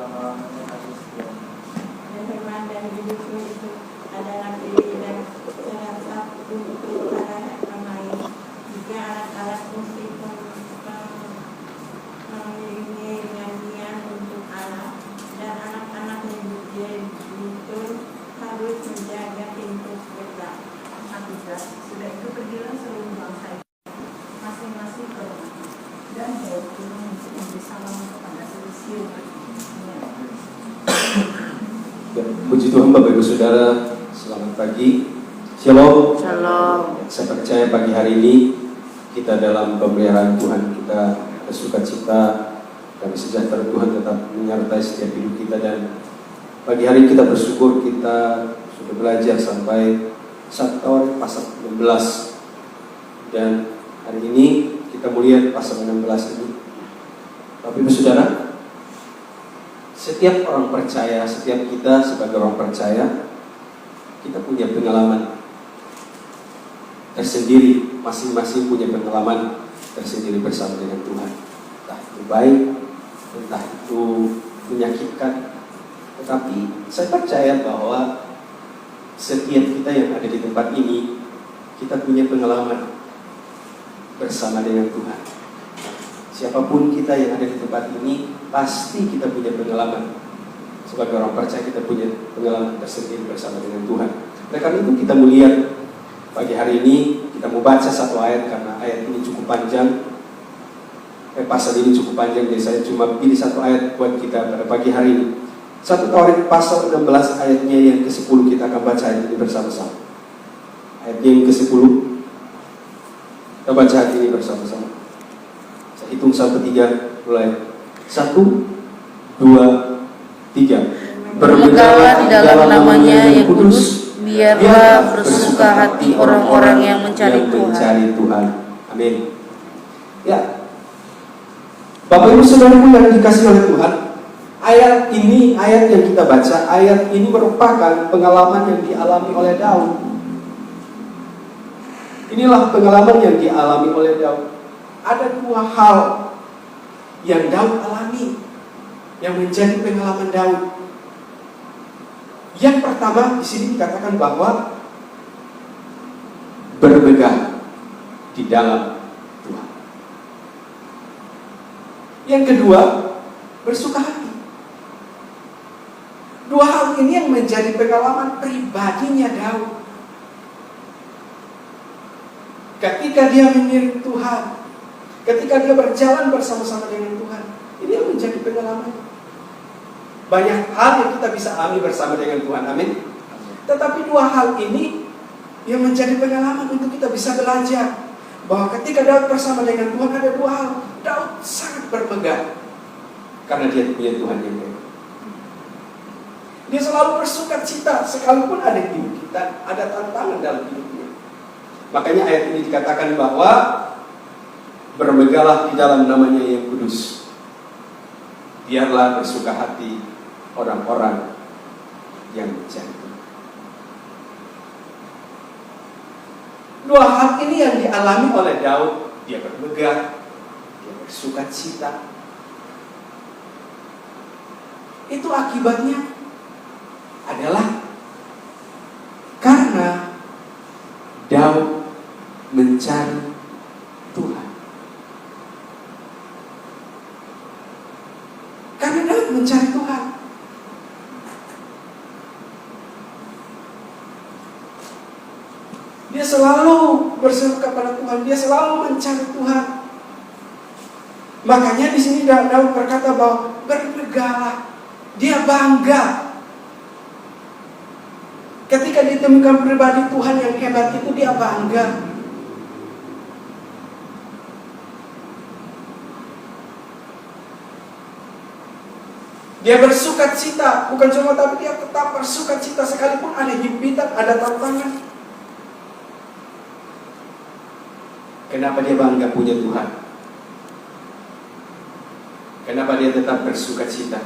Dan firman dan hidupku itu adalah pilih dan serasa untuk anak lain. Jika alat-alat musik mengiringi nyanyian untuk Allah dan anak-anak itu harus menjaga pintu gerbang. Sudah itu pergilah seluruh bangsa masing-masing ke rumah dan jauh turun untuk memberi salam kepada seluruh. Puji Tuhan Bapak Ibu Saudara, selamat pagi. Shalom. Shalom. Saya percaya pagi hari ini kita dalam pemeliharaan Tuhan, kita bersukacita dan sejahtera Tuhan tetap menyertai setiap hidup kita, dan pagi hari kita bersyukur kita sudah belajar sampai 1 Tawarik pasal 16, dan hari ini kita melihat pasal 16 ini. Bapak Ibu Saudara, setiap orang percaya, setiap kita sebagai orang percaya, kita punya pengalaman tersendiri, masing-masing punya pengalaman tersendiri bersama dengan Tuhan. Entah itu baik, entah itu menyakitkan, tetapi saya percaya bahwa setiap kita yang ada di tempat ini, kita punya pengalaman bersama dengan Tuhan. Siapapun kita yang ada di tempat ini, pasti kita punya pengalaman. Sebagai orang percaya, kita punya pengalaman tersendiri bersama dengan Tuhan. Oleh karena itu kita melihat pagi hari ini, kita mau baca satu ayat karena ayat ini cukup panjang. Pasal ini cukup panjang, jadi saya cuma pilih satu ayat buat kita pada pagi hari ini. 1 Tawarik pasal 16 ayatnya yang ke-10, kita akan baca ayat ini bersama-sama. Ayatnya yang ke-10, kita baca ayat ini bersama-sama. Hitung sampai 3, mulai 1, 2, 3. Bermegahlah di dalam namanya yang kudus, biarlah bersuka hati orang-orang yang mencari Tuhan. Amin. Ya, Bapak Ibu Saudaraku yang dikasihi oleh Tuhan, ayat ini, ayat yang kita baca, ayat ini merupakan pengalaman yang dialami oleh Daud. Inilah pengalaman yang dialami oleh Daud. Ada 2 hal yang Daud alami yang menjadi pengalaman Daud. Yang pertama di sini dikatakan bahwa bermegah di dalam Tuhan. Yang kedua, bersuka hati. 2 hal ini yang menjadi pengalaman pribadinya Daud. Ketika dia mengiring Tuhan, ketika dia berjalan bersama-sama dengan Tuhan, ini yang menjadi pengalaman. Banyak hal yang kita bisa alami bersama dengan Tuhan, amin. Tetapi 2 hal ini yang menjadi pengalaman untuk kita bisa belajar bahwa ketika Daud bersama dengan Tuhan, ada 2 hal. Daud sangat bermegah karena dia punya Tuhan yang baik. Dia selalu bersukacita sekalipun ada hidup kita, ada tantangan dalam hidupnya. Makanya ayat ini dikatakan bahwa bermegahlah di dalam namanya yang kudus, biarlah bersuka hati orang-orang yang mencari Tuhan. 2 hal ini yang dialami oleh Daud. Dia bermegah, dia bersukacita. Itu akibatnya adalah karena Daud mencari Tuhan. Karena Daud mencari Tuhan. Dia selalu berseru kepada Tuhan, dia selalu mencari Tuhan. Makanya di sini Daud berkata bahwa bermegahlah, dia bangga. Ketika ditemukan pribadi Tuhan yang hebat itu, dia bangga. Dia bersukacita, bukan cuma tapi dia tetap bersukacita sekalipun ada himpitan, ada tantangan. Kenapa dia bangga punya Tuhan? Kenapa dia tetap bersukacita?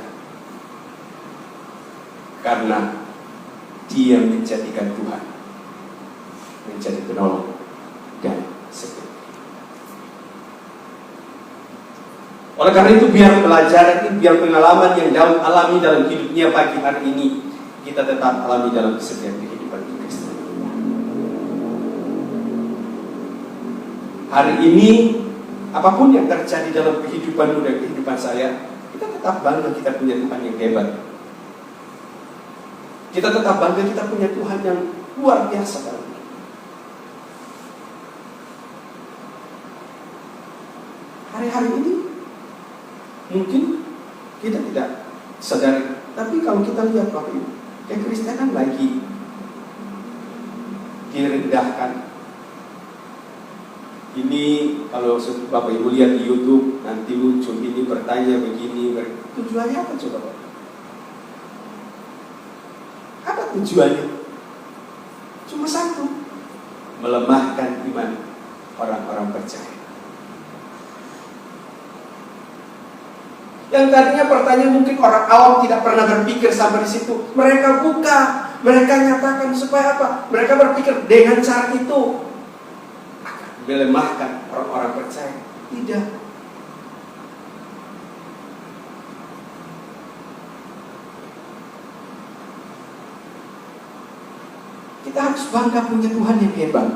Karena dia menjadikan Tuhan menjadi penolong dan setia. Oleh karena itu biar pelajaran ini, biar pengalaman yang Daud alami dalam hidupnya pagi hari ini, kita tetap alami dalam setiap kehidupan kita. Hari ini, apapun yang terjadi dalam kehidupanmu dan kehidupan saya, kita tetap bangga kita punya Tuhan yang hebat. Kita tetap bangga kita punya Tuhan yang luar biasa dalam hidup. Hari-hari ini mungkin kita tidak sadari, tapi kalau kita lihat Bapak Ibu, kekristenan lagi direndahkan. Ini kalau Bapak Ibu lihat di YouTube, nanti muncul ini bertanya begini, tujuannya apa coba Bapak? Apa tujuannya? Cuma satu, melemahkan iman orang-orang percaya. Yang tadinya pertanyaan mungkin orang awam tidak pernah berpikir sampai di situ. Mereka buka, mereka nyatakan supaya apa? Mereka berpikir dengan cara itu akan melemahkan orang-orang percaya. Tidak. Kita harus bangga punya Tuhan yang hebat.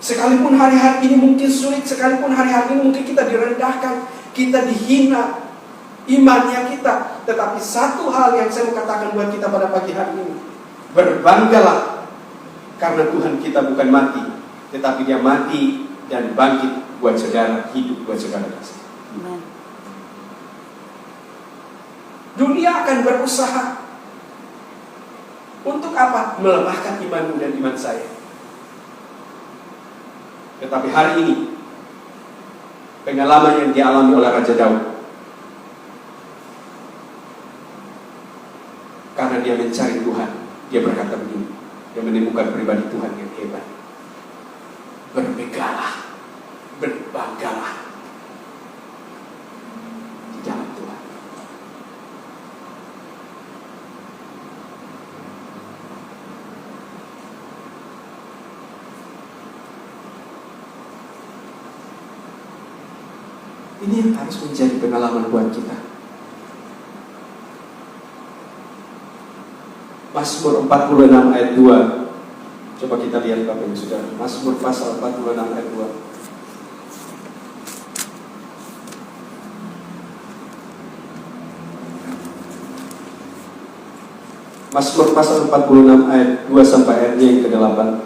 Sekalipun hari-hari ini mungkin sulit, sekalipun hari-hari ini mungkin kita direndahkan, kita dihina imannya kita, tetapi satu hal yang saya mau katakan buat kita pada pagi hari ini, berbanggalah karena Tuhan kita bukan mati, tetapi Dia mati dan bangkit buat saudara, hidup buat saudara. Dunia akan berusaha untuk apa? Melemahkan imanmu dan iman saya. Tetapi hari ini pengalaman yang dialami oleh Raja Daud, karena dia mencari Tuhan, dia berkata begini, dia menemukan pribadi Tuhan yang hebat. Bermegahlah, berbanggalah di dalam Tuhan. Ini yang harus menjadi pengalaman buat kita. Mazmur 46 ayat 2. Coba kita lihat Bapak Ibu Saudara. Mazmur pasal 46 ayat 2. Mazmur pasal 46 ayat 2 sampai ayatnya yang ke-8.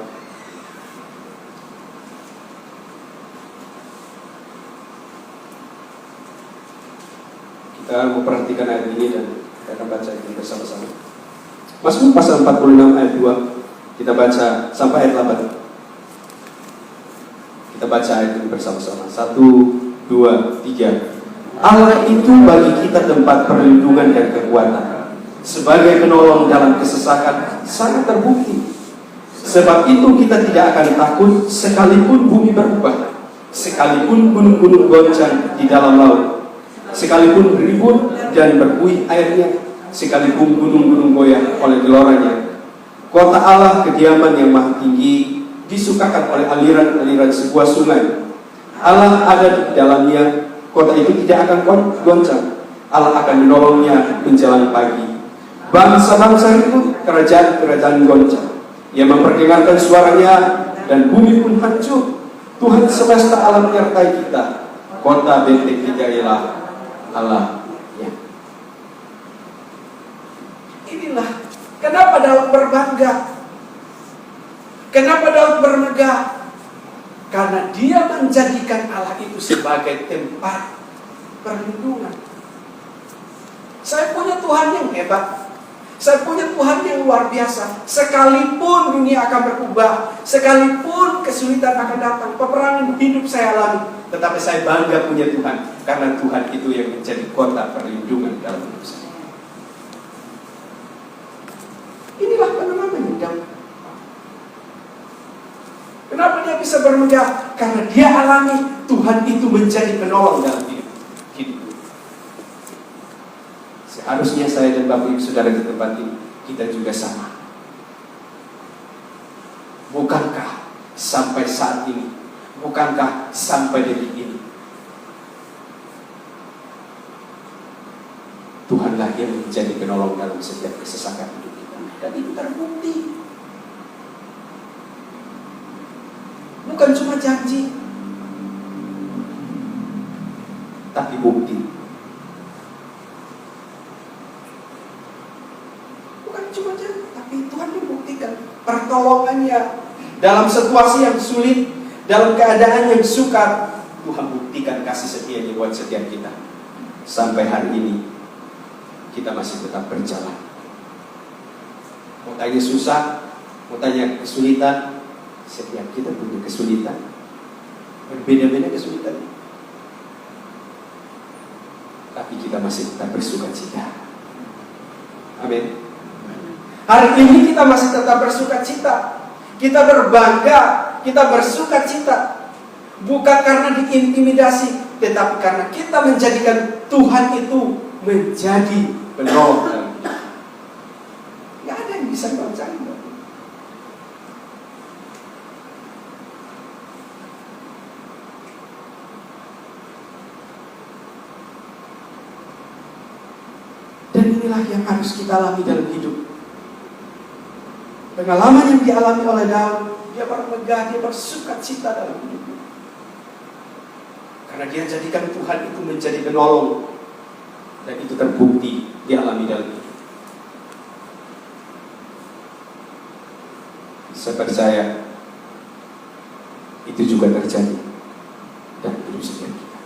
Kita memperhatikan ayat ini dan kita akan baca ini bersama-sama. Mazmur pasal 46 ayat 2. Kita baca sampai ayat 8. Kita baca ayat ini bersama-sama. 1, 2, 3. Allah itu bagi kita tempat perlindungan dan kekuatan, sebagai penolong dalam kesesakan sangat terbukti. Sebab itu kita tidak akan takut sekalipun bumi berubah, sekalipun gunung-gunung goncang di dalam laut, sekalipun ribut dan berbuih airnya, sekalipun gunung-gunung goyah oleh geloranya. Kota Allah, kediaman yang maha tinggi, disukakan oleh aliran-aliran sebuah sungai. Allah ada di dalamnya, kota itu tidak akan goncang. Allah akan menolongnya menjelang pagi. Bangsa-bangsa itu, kerajaan-kerajaan goncang. Ia memperdengarkan suaranya dan bumi pun hancur. Tuhan semesta alam menyertai kita. Kota benteng kita ialah Allah. Ya. Inilah kenapa Daud berbangga. Kenapa Daud bermegah? Karena dia menjadikan Allah itu sebagai tempat perlindungan. Saya punya Tuhan yang hebat. Saya punya Tuhan yang luar biasa. Sekalipun dunia akan berubah, sekalipun kesulitan akan datang, peperangan hidup saya alami, tetapi saya bangga punya Tuhan, karena Tuhan itu yang menjadi kota perlindungan dalam hidup saya. Inilah pengalaman Daud. Kenapa dia bisa bermegah? Karena dia alami Tuhan itu menjadi penolong dalam hidup. Seharusnya saya dan Bapak Ibu Saudara di tempat ini, kita juga sama. Bukankah sampai saat ini Bukankah sampai detik ini Tuhanlah yang menjadi penolong dalam setiap kesesakan hidup kita? Dan itu terbukti. Bukan cuma janji, tapi bukti. Bukan cuma janji, tapi Tuhan membuktikan pertolongannya dalam situasi yang sulit, dalam keadaan yang sukar. Tuhan buktikan kasih setia-Nya buat setiap kita. Sampai hari ini kita masih tetap berjalan. Mau tanya susah, mau tanya kesulitan, setiap kita punya kesulitan. Berbeda-beda kesulitan. Tapi kita masih tetap bersukacita. Amin. Hari ini kita masih tetap bersukacita. Kita berbangga, kita bersukacita. Bukan karena diintimidasi, tetapi karena kita menjadikan Tuhan itu menjadi penolong dalam hidup. Gak ada yang bisa mempercayai. Dan inilah yang harus kita alami dalam hidup. Pengalaman yang dialami oleh Daud, dia bermegah, dia bersukacita dalam hidupnya. Karena dia jadikan Tuhan itu menjadi penolong. Dan itu terbukti dialami dalam hidup. Saya percaya itu juga terjadi dalam hidup setiap kita.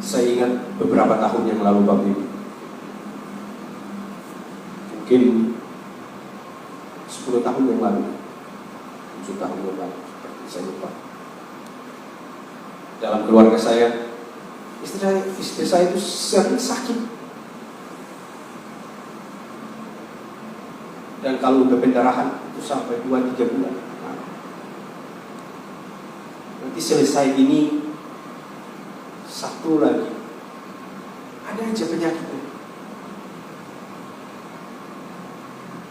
Saya ingat beberapa tahun yang lalu Bapak Ibu, mungkin 10 tahun yang lalu, 7 tahun yang lalu, saya lupa. Dalam keluarga saya, istri saya itu sering sakit. Dan kalau udah pendarahan itu sampai 2-3 bulan. Nanti selesai ini, satu lagi, ada aja penyakitnya.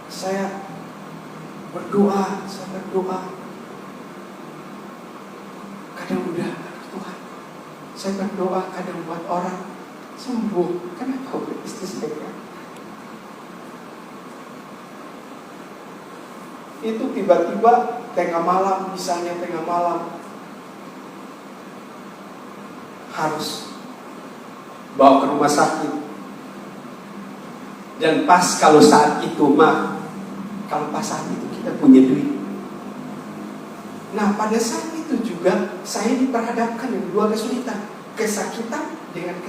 Saya berdoa. Kadang udah, Tuhan, saya berdoa kadang buat orang sembuh. Kenapa istri saya? Itu tiba-tiba tengah malam, misalnya tengah malam, harus bawa ke rumah sakit. Dan pas kalau saat itu kalau pas saat itu kita punya duit. Nah pada saat itu juga saya diperhadapkan dengan dua kesulitan. Kesakitan dengan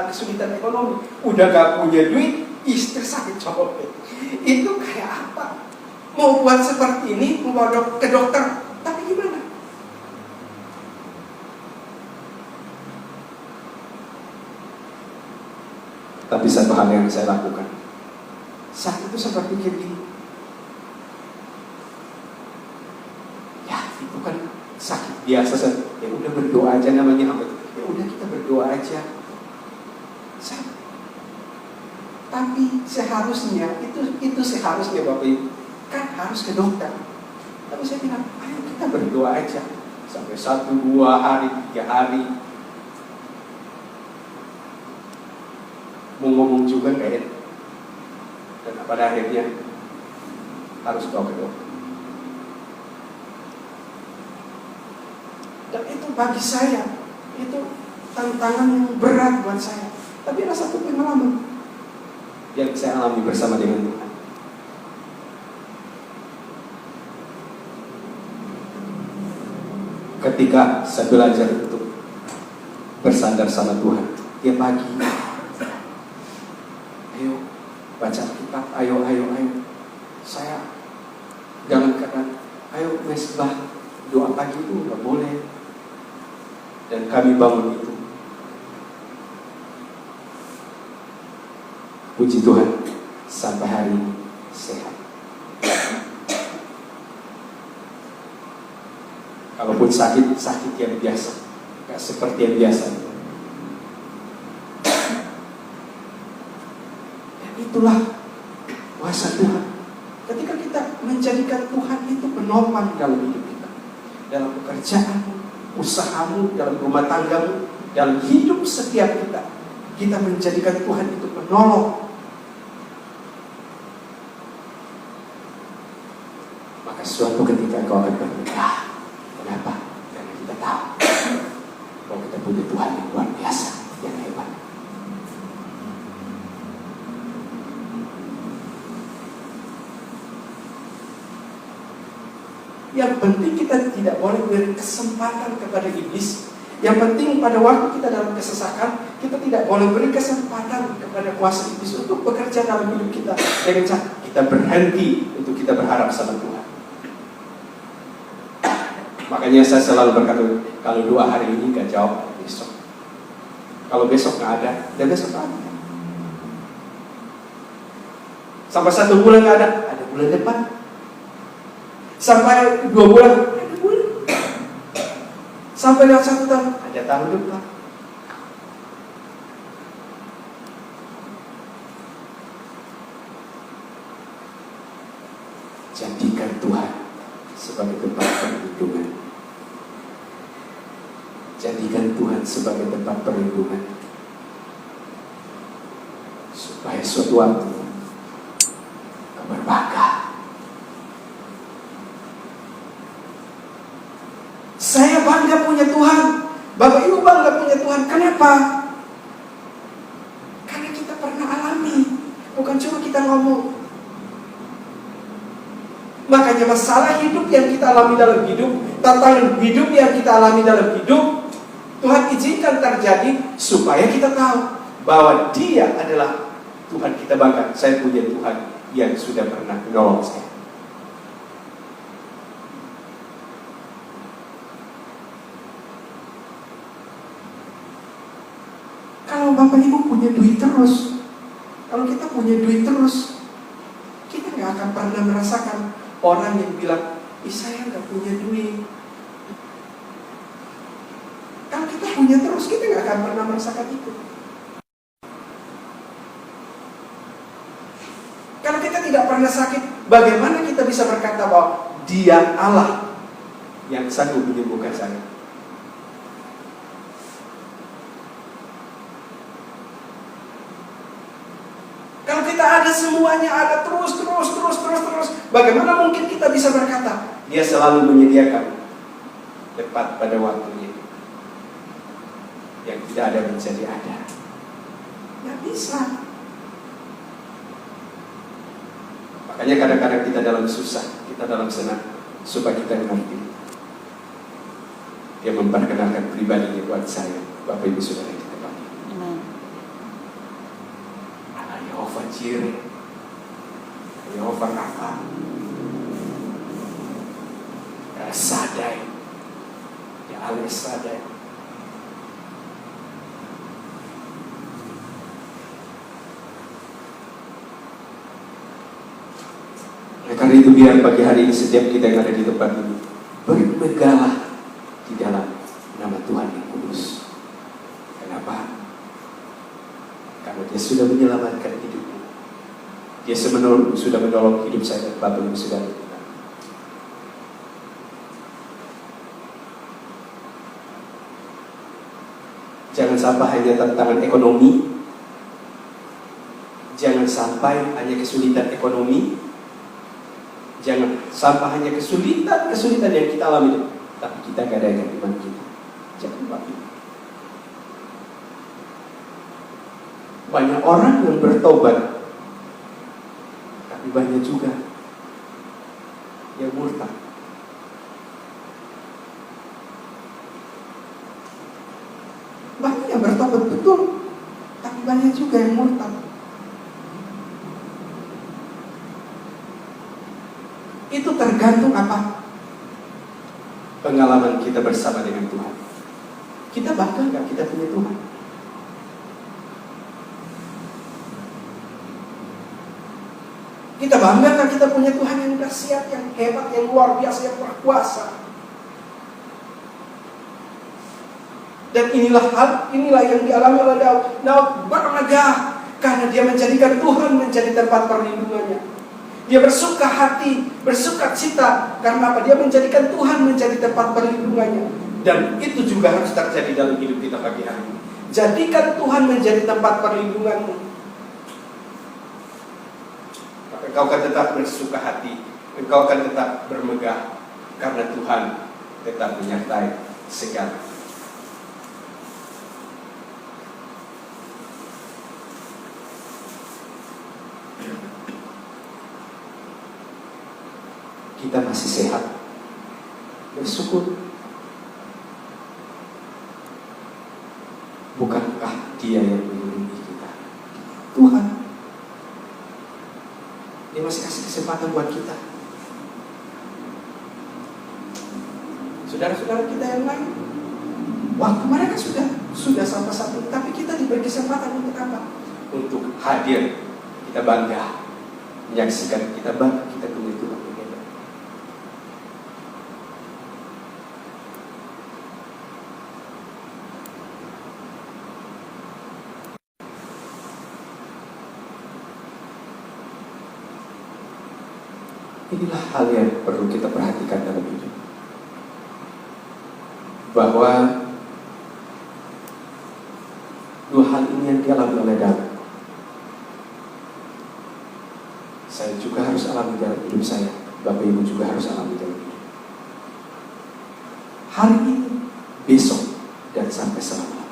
kesulitan ekonomi. Udah gak punya duit, istri sakit copet. Itu kayak apa? Mau buat seperti ini, mau ke dokter, tapi gimana? Tapi satu hal yang saya lakukan, saat itu saya berpikir gini, ya itu kan sakit biasa, ya udah berdoa aja namanya apa? Ya udah kita berdoa aja. Tapi seharusnya itu seharusnya Bapak Ibu kan harus ke dokter. Tapi saya bilang, ayo kita berdoa aja sampai 1, 2 hari, 3 hari. Mau ngomong juga gak enak. Dan pada akhirnya harus bawa ke dokter. Dan itu bagi saya itu tantangan yang berat buat saya. Tapi ada satu pengalaman yang saya alami bersama dengan Tuhan. Ketika saya belajar untuk bersandar sama Tuhan tiap pagi, ayo baca Alkitab, ayo. Saya jangan kata, ayo mesbah, doa pagi itu nggak boleh. Dan kami bangun itu. Puji Tuhan, sampai hari ini sehat. Kalaupun sakit yang biasa, gak seperti yang biasa. Dan itulah kuasa Tuhan. Ketika kita menjadikan Tuhan itu penopang dalam hidup kita. Dalam pekerjaanmu, usahamu, dalam rumah tanggamu, dalam hidup setiap kita. Kita menjadikan Tuhan itu penolong. Maka suatu ketika kau akan berkah. Kenapa? Karena kita tahu bahwa kita punya Tuhan yang luar biasa, yang hebat. Yang penting kita tidak boleh beri kesempatan kepada iblis. Yang penting pada waktu kita dalam kesesakan, kita tidak boleh beri kesempatan kepada kuasa iblis untuk bekerja dalam hidup kita. Dengan cara kita berhenti untuk kita berharap sama Tuhan. Makanya saya selalu berkata, kalau doa hari ini gak jawab, besok. Kalau besok gak ada, dan besok gak ada. Sampai 1 bulan gak ada bulan depan. Sampai 2 bulan, ada bulan. Sampai dalam 1 tahun, ada tahun depan. Jadikan Tuhan sebagai tempat perlindungan. Jadikan Tuhan sebagai tempat perlindungan, supaya suatu waktu kau berbangga. Saya bangga punya Tuhan. Bapak Ibu bangga punya Tuhan. Kenapa? Karena kita pernah alami, bukan cuma kita ngomong. Makanya masalah hidup yang kita alami dalam hidup, tantangan hidup yang kita alami dalam hidup, Tuhan izinkan terjadi supaya kita tahu bahwa Dia adalah Tuhan kita bangga. Saya punya Tuhan yang sudah pernah menolong saya. Kalau Bapak Ibu punya duit terus, kalau kita punya duit terus, kita gak akan pernah merasakan orang yang bilang, saya gak punya duit. Kalau kita punya terus, kita gak akan pernah merasakan itu. Kalau kita tidak pernah sakit, bagaimana kita bisa berkata bahwa Dia Allah yang sanggup menyembuhkan saya? Kalau kita ada semuanya, ada terus. Bagaimana mungkin kita bisa berkata, Dia selalu menyediakan tepat pada waktunya. Yang tidak ada menjadi ada. Tidak bisa. Makanya kadang-kadang kita dalam susah, kita dalam senang, supaya kita mengerti. Dia memperkenalkan pribadinya buat saya, Bapak Ibu Saudara yang kita bagi. Yehova Jireh, Yehova Rafa, Sadai, Ya Allah Sadai. Karena itu biar pagi hari ini setiap kita yang ada di tempat ini bermegahlah di dalam nama Tuhan yang kudus. Kenapa? Karena Dia sudah menyelamatkan hidupmu. Dia sudah menolong hidup saya dan Bapak Ibu Saudara. Jangan sampai hanya tantangan ekonomi. Jangan sampai hanya kesulitan ekonomi. Jangan sampai hanya kesulitan yang kita alami, tapi kita gadaikan iman kita. Jangan lupa. Banyak orang yang bertobat, tapi banyak juga yang murtad. Banyak yang bertobat betul, tapi banyak juga yang murtad. Itu tergantung apa? Pengalaman kita bersama dengan Tuhan. Kita bangga nggak kita punya Tuhan? Kita bangga nggak kita punya Tuhan yang dahsyat, yang hebat, yang luar biasa, yang berkuasa? Dan inilah yang dialami oleh Daud. Daud bermegah karena dia menjadikan Tuhan menjadi tempat perlindungannya. Dia bersuka hati, bersuka cita. Karena apa? Dia menjadikan Tuhan menjadi tempat perlindungannya. Dan itu juga harus terjadi dalam hidup kita pagi hari ini. Jadikan Tuhan menjadi tempat perlindunganmu. Maka engkau akan tetap bersuka hati. Engkau akan tetap bermegah. Karena Tuhan tetap menyertai segala. Kita masih sehat, bersyukur. Bukankah Dia yang melindungi kita? Tuhan. Dia masih kasih kesempatan buat kita. Saudara-saudara kita yang lain, waktu mereka sudah sampai satu, tapi kita diberi kesempatan untuk apa? Untuk hadir, kita bangga, menyaksikan kita bangga, kita punya Tuhan. Inilah hal yang perlu kita perhatikan dalam hidup. Bahwa dua hal ini yang dialami oleh Daud, saya juga harus alami dalam hidup saya. Bapak Ibu juga harus alami dalam hidup. Hari ini, besok, dan sampai selama.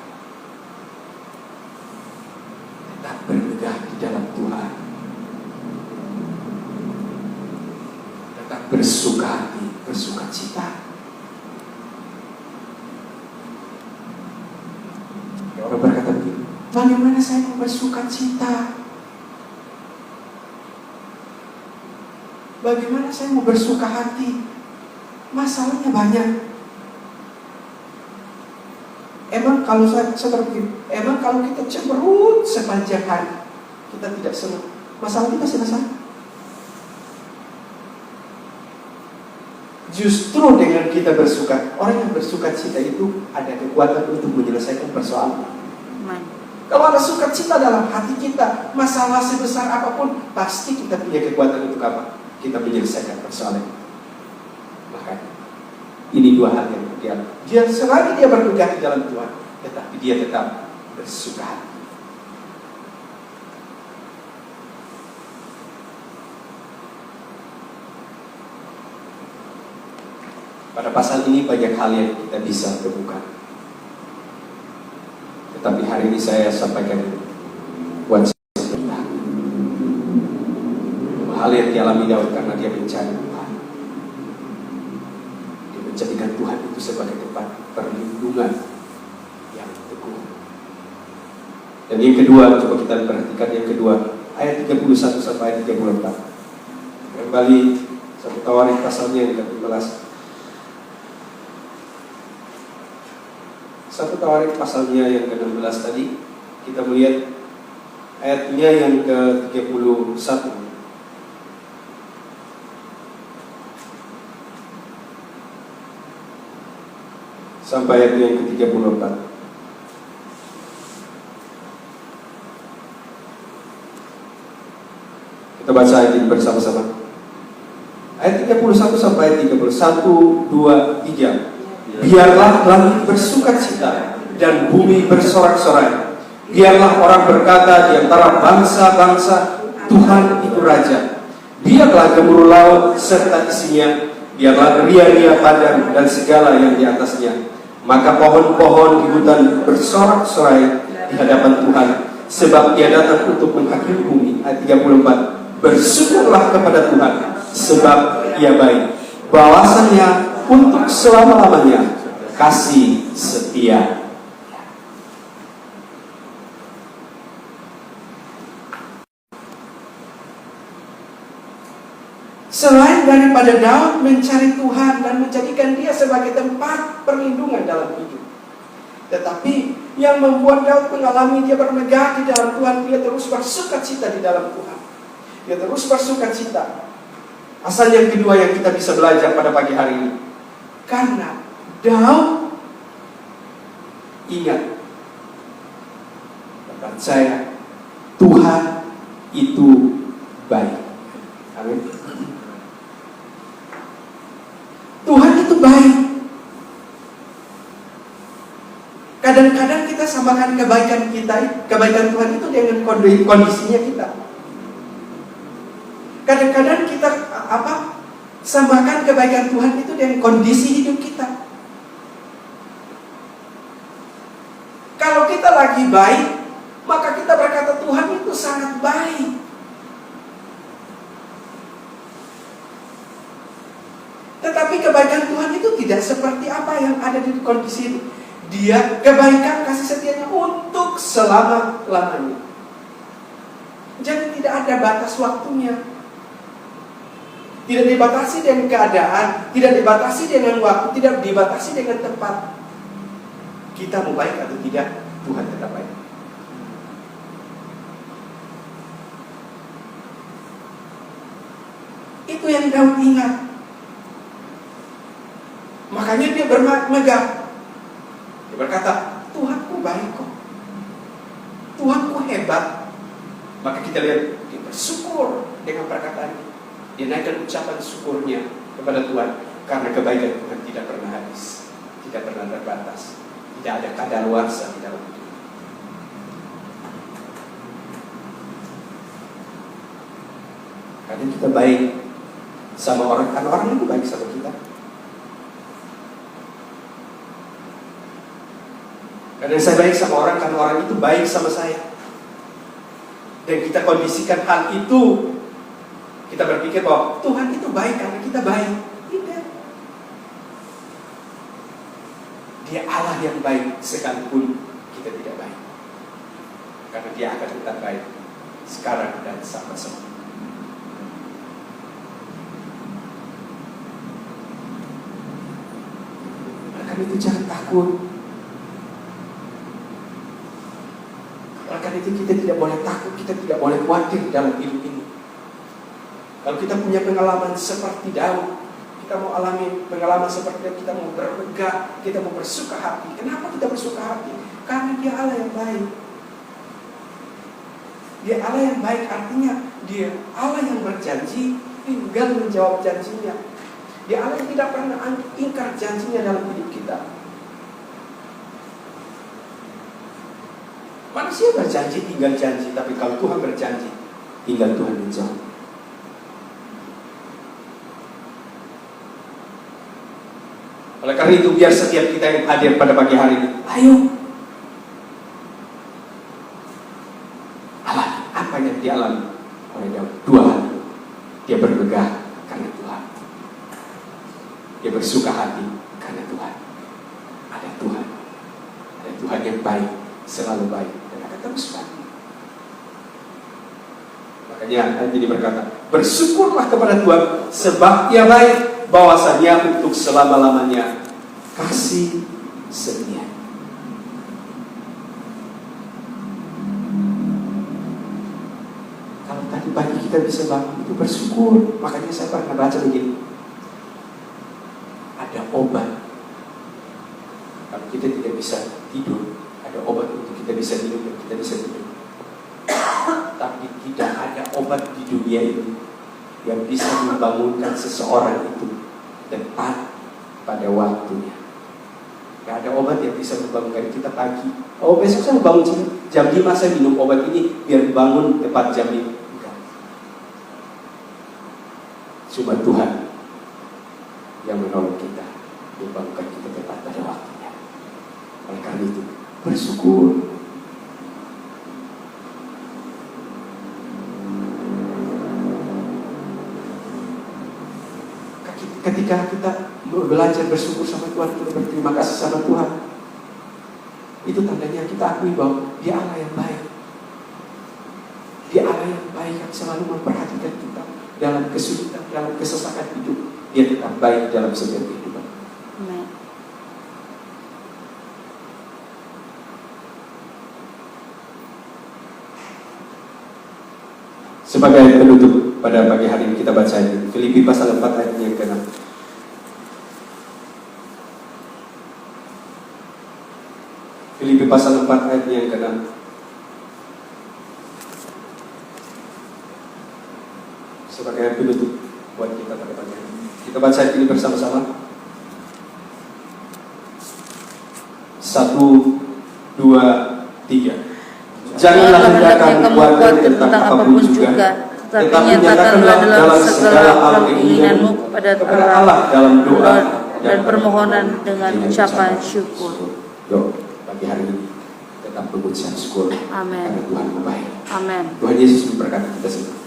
Tetap bermegah di dalam Tuhan. Tetap bersuka hati, bersuka cita. Orang berkata begini, bagaimana saya mau bersuka cita? Bagaimana saya mau bersuka hati? Masalahnya banyak. Emang kalau saya berpikir, emang kalau kita cemberut sepanjang hari, kita tidak senang, masalah kita selesai? Justru dengan kita bersuka, orang yang bersuka cita itu ada kekuatan untuk menyelesaikan persoalan. Kalau ada sukacita dalam hati kita, masalah sebesar apapun, pasti kita punya kekuatan untuk apa? Kita menyelesaikan persoalan. Makanya ini dua hal yang dia selagi dia bermegah di dalam Tuhan, tetapi dia tetap bersuka hati. Pada pasal ini banyak hal yang kita bisa temukan. Tetapi hari ini saya sampaikan buat kita. Hal yang dialami Daud karena dia mencari Tuhan. Dia menjadikan Tuhan itu sebagai tempat perlindungan yang teguh. Dan yang kedua, coba kita perhatikan yang kedua, ayat 31 sampai ayat 34. Kembali 1 Tawarik pasalnya yang ke-15. 1 Tawarik pasalnya yang ke-16 tadi, kita melihat ayatnya yang ke-31 sampai ayat yang ke-34. Kita baca ayat ini bersama-sama. Ayat 31 sampai ayat 30. 1, 2, 3. Biarlah langit bersukacita dan bumi bersorak-sorai. Biarlah orang berkata di antara bangsa-bangsa, Tuhan itu Raja. Biarlah gemuruh laut serta isinya. Biarlah ria-ria padang dan segala yang di atasnya. Maka pohon-pohon di hutan bersorak-sorai di hadapan Tuhan, sebab Dia datang untuk menghakimi bumi. Ayat 34. Bersyukurlah kepada Tuhan, sebab Ia baik. Balasannya untuk selama-lamanya, kasih setia. Selain daripada Daud mencari Tuhan dan menjadikan dia sebagai tempat perlindungan dalam hidup, tetapi yang membuat Daud mengalami dia bermegah di dalam Tuhan, dia terus bersukacita di dalam Tuhan. Dia terus bersukacita. Asal yang kedua yang kita bisa belajar pada pagi hari ini, karena Daud ingat dan percaya Tuhan itu baik. Amin. Tuhan itu baik. Kadang-kadang kita samakan kebaikan Tuhan itu dengan kondisinya kita. Kadang-kadang kita samakan kebaikan Tuhan itu dengan kondisi hidup kita. Kalau kita lagi baik, maka kita berkata Tuhan itu sangat baik. Tetapi kebaikan Tuhan itu tidak seperti apa yang ada di kondisi itu. Dia kebaikan kasih setianya untuk selama-lamanya. Jadi tidak ada batas waktunya. Tidak dibatasi dengan keadaan, tidak dibatasi dengan waktu, tidak dibatasi dengan tempat. Kita mau baik atau tidak, Tuhan tetap baik. Itu yang Daud ingat. Makanya dia bermegah. Dia berkata, Tuhanku baik kok. Tuhanku hebat. Maka kita lihat, dia bersyukur dengan perkataan ini. Dia naikkan ucapan syukurnya kepada Tuhan. Karena kebaikan Tuhan tidak pernah habis. Tidak pernah terbatas. Tidak ada kadaluarsa di dalam hidup. Karena kita baik sama orang, karena orang itu baik sama kita. Karena saya baik sama orang, karena orang itu baik sama saya. Dan kita kondisikan hal itu. Kita berpikir bahwa Tuhan itu baik karena kita baik. Tidak. Dia Allah yang baik sekalipun kita tidak baik. Karena dia akan tetap baik sekarang dan sampai-sampai. Karena itu jangan takut. Karena itu kita tidak boleh takut, kita tidak boleh khawatir dalam hidup ini. Kalau kita punya pengalaman seperti Daud, kita mau alami pengalaman seperti Daud, kita mau bermegah, kita mau bersuka hati. Kenapa kita bersuka hati? Karena dia Allah yang baik. Dia Allah yang baik, artinya dia Allah yang berjanji, tinggal menjawab janjinya. Dia Allah yang tidak pernah ingkar janjinya dalam hidup kita. Manusia berjanji tinggal janji, tapi kalau Tuhan berjanji, tinggal Tuhan menjawab. Oleh karena itu, biar setiap kita yang hadir pada pagi hari ini, ayo. Apa yang dialami oleh Daud? Dua hal. Dia bermegah karena Tuhan. Dia bersuka hati karena Tuhan. Ada Tuhan. Ada Tuhan yang baik, selalu baik, dan akan terus baik. Makanya ayat ini berkata, bersyukurlah kepada Tuhan sebab Dia baik, bahwasanya untuk selama-lamanya kasih setia. Kalau tadi pagi kita bisa bangun itu bersyukur. Makanya saya pernah baca begini, ada obat. Kalau kita tidak bisa tidur, ada obat untuk kita bisa tidur dan kita bisa tidur. Tapi tidak ada obat di dunia ini yang bisa membangunkan seseorang itu tepat pada waktunya. Gak ada obat yang bisa membangunkan kita pagi. Oh, besok saya bangun jam 5, saya minum obat ini biar bangun tepat jam 5. Enggak. Cuma Tuhan yang menolong kita, membangunkan kita tepat pada waktunya. Oleh karena itu, bersyukur. Ketika kita belajar bersyukur sama Tuhan, kita berterima kasih sama Tuhan, itu tandanya kita akui bahwa Dia Allah yang baik. Dia Allah yang baik yang selalu memperhatikan kita dalam kesulitan, dalam kesesakan hidup. Dia tetap baik dalam setiap kehidupan. Amen. Sebagai penutup pada pagi hari ini kita baca ini Filipi pasal 4 ayat yang ke-6. Filipi pasal 4 ayat yang ke-6. sebagai penutup buat kita pada pagi hari. Kita baca ayat ini bersama-sama. 1, 2, 3. Janganlah hendaknya kamu khawatir tentang apapun juga, tetapi nyatakanlah dalam segala hal keinginanmu kepada Allah dalam doa dan permohonan dengan ucapan syukur. Yuk, pagi hari ini tetap mengucap syukur. Amin. Karena Tuhan baik. Amin. Tuhan Yesus memberkati kita semua.